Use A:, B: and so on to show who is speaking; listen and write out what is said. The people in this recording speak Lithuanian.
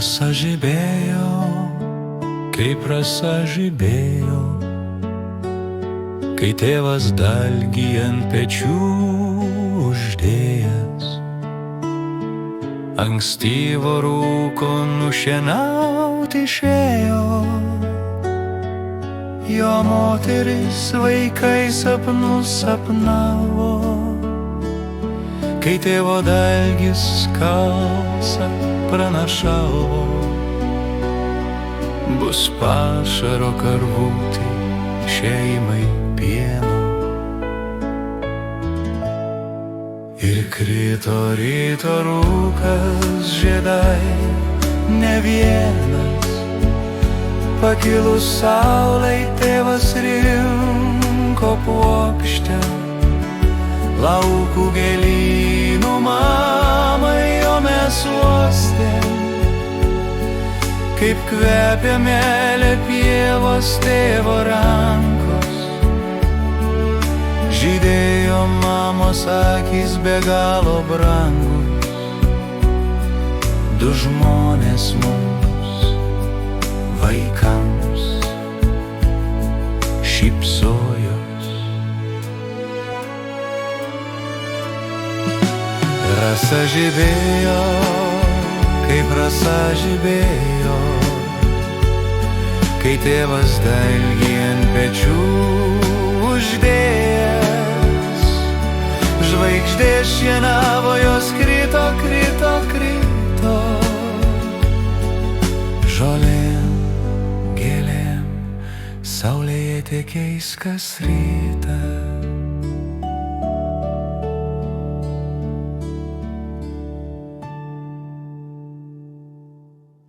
A: Rasa žibėjo, kaip rasa žibėjo, kai tėvas dalgį ant pečių uždėjęs. Ankstyvo rūko nušienaut išėjo, jo moteris vaikai sapnus sapnavo, kai tėvo dalgis kalsą pranašavo. Bus pašaro karvutį šeimai pieno. Ir krito ryto rūkas žiedai ne vienas, pakilus saulei tėvas rinko puokštę, laukų gėlynų mamai jo mes uostėm, kaip kvepia melė pievos tėvo rankos. Žydėjo mamos akys be galo brangus, du žmonės mums, vaikams, šypsojos. Rasa žibėjo, kaip rasa žibėjo, kai tėvas dalgį ant pečių uždėjęs. Žvaigždės šienavo, jos krito, krito, krito, žolėm, gėlėm, saulėje tekės kas rytą.